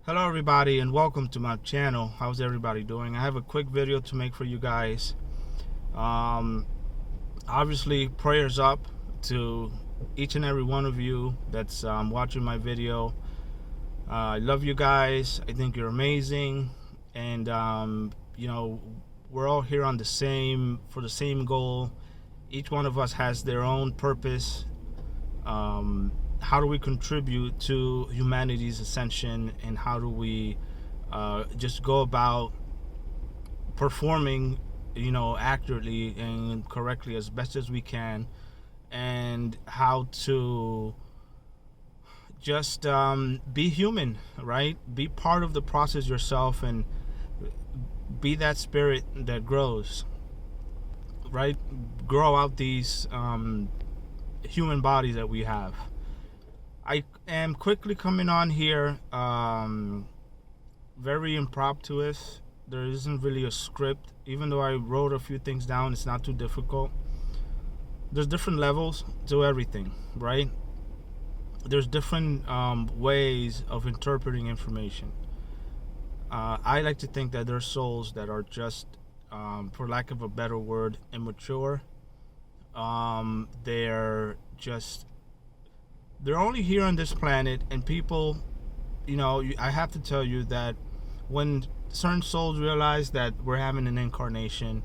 Hello everybody and welcome to my channel. How's everybody doing? I have a quick video to make for you guys. Obviously prayers up to each and every one of you that's watching my video. I love you guys. I think you're amazing, and we're all here on the same goal. Each one of us has their own purpose. How do we contribute to humanity's ascension, and how do we just go about performing accurately and correctly as best as we can, and how to just be human, right? Be part of the process yourself and be that spirit that grows, right? Grow out these human bodies that we have. I am quickly coming on here, very impromptuous. There isn't really a script. Even though I wrote a few things down, it's not too difficult. There's different levels to everything, right? There's different ways of interpreting information. I like to think that there's souls that are just, for lack of a better word, immature. They're only here on this planet, and people, I have to tell you that when certain souls realize that we're having an incarnation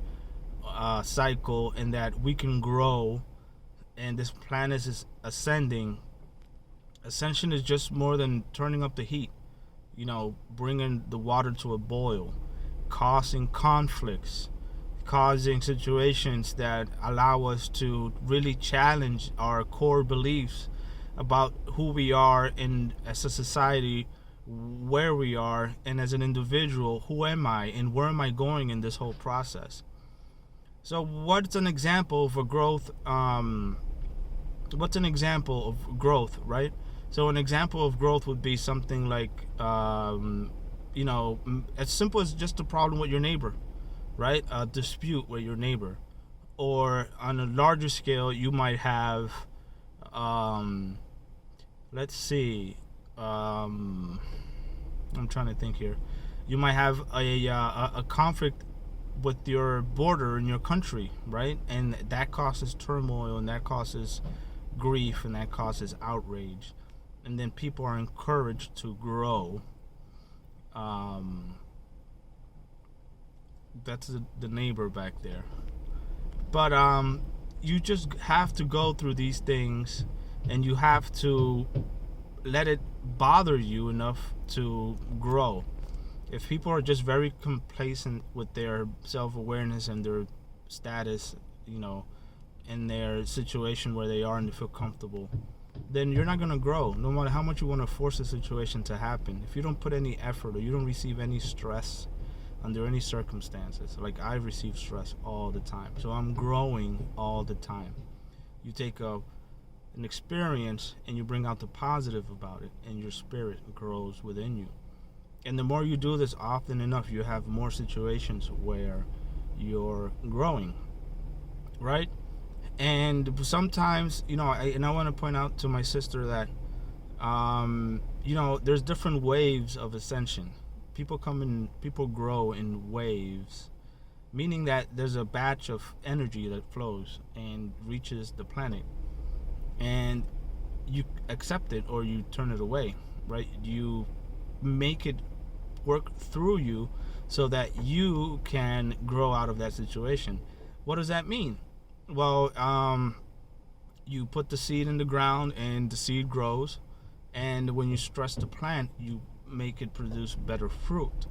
cycle, and that we can grow, and this planet is ascending. Ascension is just more than turning up the heat, bringing the water to a boil, causing conflicts, causing situations that allow us to really challenge our core beliefs about who we are in as a society, where we are, and as an individual, who am I and where am I going in this whole process. So what's an example of a growth? What's an example of growth, right? So an example of growth would be something like, as simple as just a problem with your neighbor, right? A dispute with your neighbor. Or on a larger scale, you might have, let's see, I'm trying to think here. You might have a conflict with your border in your country, right? And that causes turmoil, and that causes grief, and that causes outrage. And then people are encouraged to grow. That's the neighbor back there. But you just have to go through these things, and you have to let it bother you enough to grow. If people are just very complacent with their self-awareness and their status, in their situation where they are, and they feel comfortable, then you're not going to grow, no matter how much you want to force a situation to happen. If you don't put any effort, or you don't receive any stress under any circumstances, like I receive stress all the time, so I'm growing all the time. You take an experience and you bring out the positive about it, and your spirit grows within you. And the more you do this often enough, you have more situations where you're growing, right? And sometimes, I want to point out to my sister that, there's different waves of ascension. People grow in waves, meaning that there's a batch of energy that flows and reaches the planet, and you accept it or you turn it away, right? You make it work through you so that you can grow out of that situation. What does that mean? Well, you put the seed in the ground, and the seed grows, and when you stress the plant, you make it produce better fruit,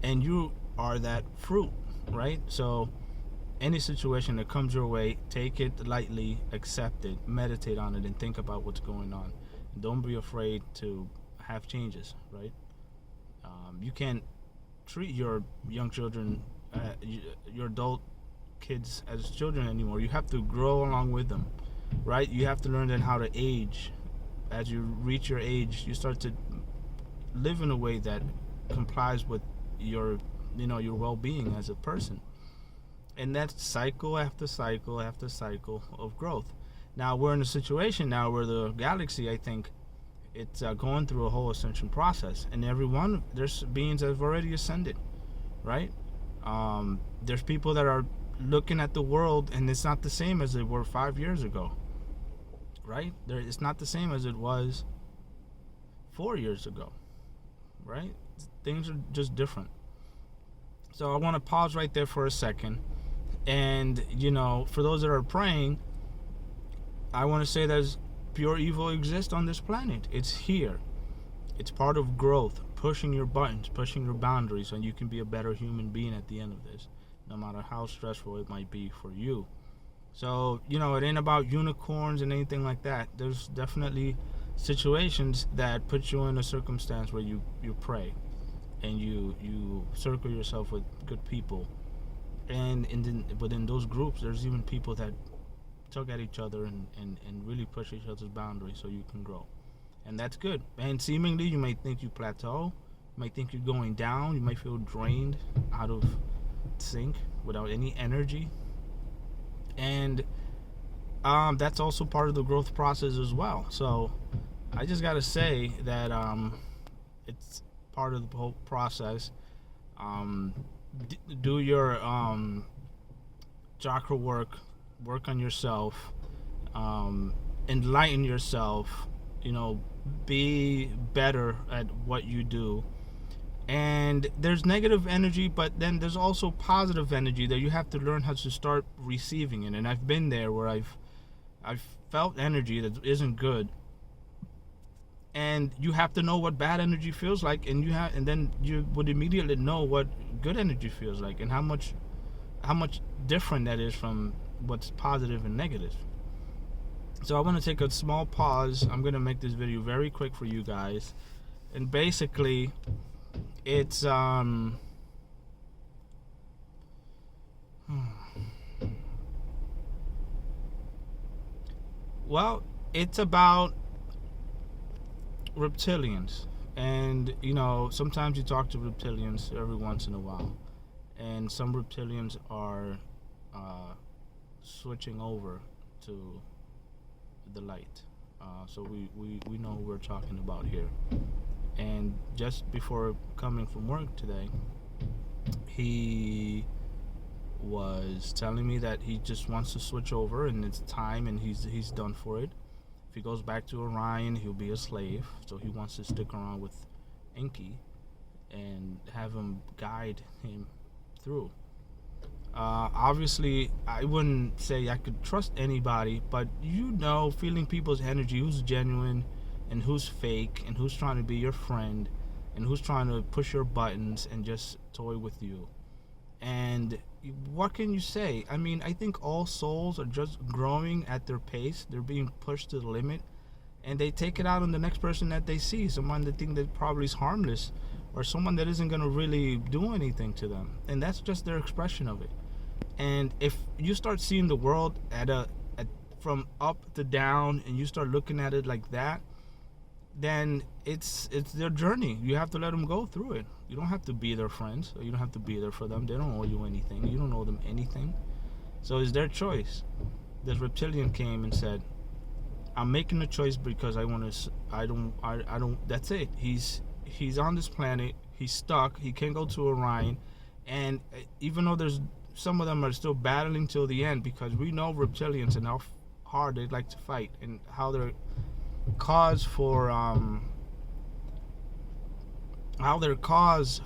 and you are that fruit, right? So any situation that comes your way, take it lightly, accept it, meditate on it, and think about what's going on. Don't be afraid to have changes, right? You can't treat your young children, your adult kids, as children anymore. You have to grow along with them, right? You have to learn then how to age. As you reach your age, you start to live in a way that complies with your well-being as a person. And that's cycle after cycle after cycle of growth. Now we're in a situation now where the galaxy, I think, It's going through a whole ascension process, and everyone, there's beings that have already ascended, right? There's people that are looking at the world, and it's not the same as it were 5 years ago, right? It's not the same as it was 4 years ago, right? Things are just different. So I want to pause right there for a second, and for those that are praying, I want to say there's pure evil exists on this planet. It's here. It's part of growth, pushing your buttons, pushing your boundaries, and you can be a better human being at the end of this, no matter how stressful it might be for you. So, it ain't about unicorns and anything like that. There's definitely situations that put you in a circumstance where you pray and you circle yourself with good people. And within those groups, there's even people that tug at each other and really push each other's boundaries so you can grow. And that's good. And seemingly you might think you plateau, you might think you're going down, you might feel drained, out of sync, without any energy. And that's also part of the growth process as well. So I just gotta say that it's part of the whole process. Do your chakra work on yourself, enlighten yourself, be better at what you do. And there's negative energy, but then there's also positive energy that you have to learn how to start receiving it. And I've been there where I've felt energy that isn't good, and you have to know what bad energy feels like, and then you would immediately know what good energy feels like, and how much different that is from what's positive and negative. So I want to take a small pause. I'm going to make this video very quick for you guys. And basically, it's well, it's about reptilians. And sometimes you talk to reptilians every once in a while, and some reptilians are switching over to the light. So we know what we're talking about here. And just before coming from work today, he was telling me that he just wants to switch over, and it's time, and he's done for it. If he goes back to Orion, he'll be a slave. So he wants to stick around with Enki and have him guide him through. Obviously, I wouldn't say I could trust anybody, but feeling people's energy, who's genuine and who's fake, and who's trying to be your friend, and who's trying to push your buttons and just toy with you. And what can you say? I mean, I think all souls are just growing at their pace. They're being pushed to the limit, and they take it out on the next person that they see, someone they think that probably is harmless, or someone that isn't going to really do anything to them. And that's just their expression of it. And if you start seeing the world from up to down, and you start looking at it like that, then it's their journey. You have to let them go through it. You don't have to be their friends, or you don't have to be there for them. They don't owe you anything. You don't owe them anything. So it's their choice. This reptilian came and said, I'm making a choice because I want to. I don't. That's it. He's on this planet. He's stuck. He can't go to Orion. And even though there's some of them are still battling till the end, because we know reptilians and how hard they like to fight, and how their cause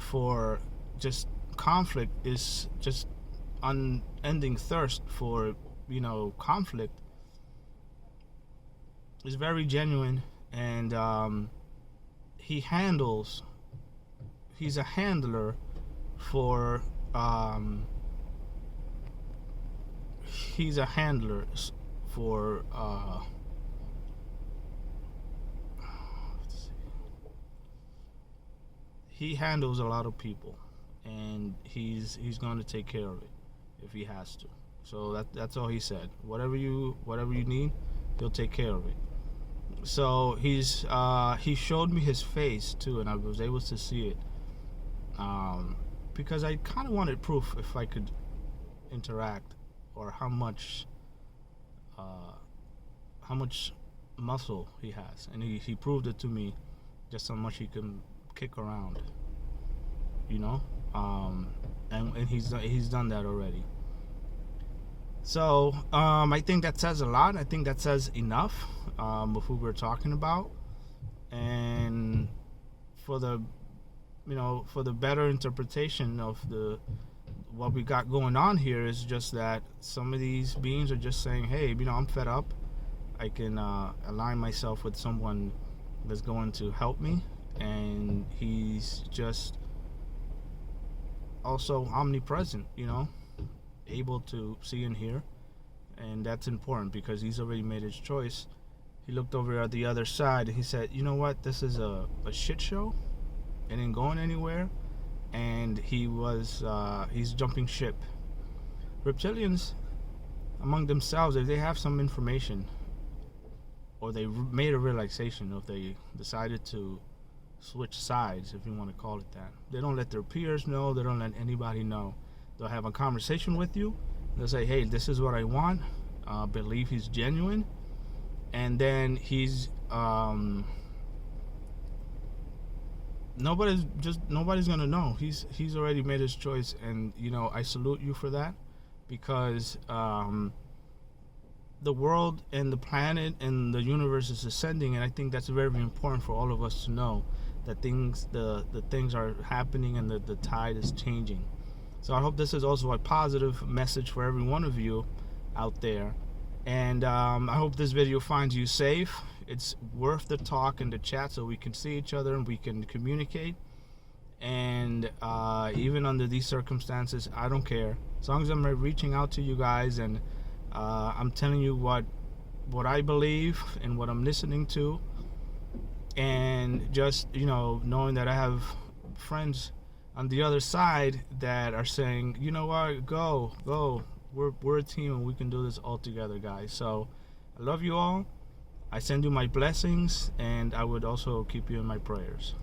for just conflict is just unending thirst for conflict is very genuine. And he's a handler for he handles a lot of people, and he's going to take care of it if he has to. So that's all he said. Whatever you need, he'll take care of it. So he showed me his face too, and I was able to see it, because I kind of wanted proof if I could interact, or how much muscle he has, and he proved it to me, just how much he can kick around, you know. And he's done that already. So I think that says a lot. I think that says enough of who we're talking about, and for the for the better interpretation of the what we got going on here is just that some of these beings are just saying, hey, I'm fed up. I can align myself with someone that's going to help me, and he's just also omnipresent, able to see and hear, and that's important because he's already made his choice. He looked over at the other side and he said, you know what, this is a shit show. It ain't going anywhere, and he's jumping ship. Reptilians, among themselves, if they have some information, or they made a realization, if they decided to switch sides, if you want to call it that, they don't let their peers know, they don't let anybody know. They'll have a conversation with you, they'll say, hey, this is what I want, believe he's genuine, and then he's nobody's gonna know. He's already made his choice, and I salute you for that, because the world and the planet and the universe is ascending, and I think that's very important for all of us to know that the things are happening and the tide is changing. So I hope this is also a positive message for every one of you out there, and I hope this video finds you safe. It's worth the talk and the chat so we can see each other and we can communicate. And even under these circumstances, I don't care. As long as I'm reaching out to you guys and I'm telling you what I believe and what I'm listening to. And just, knowing that I have friends on the other side that are saying, you know what, go. We're a team and we can do this all together, guys. So I love you all. I send you my blessings, and I would also keep you in my prayers.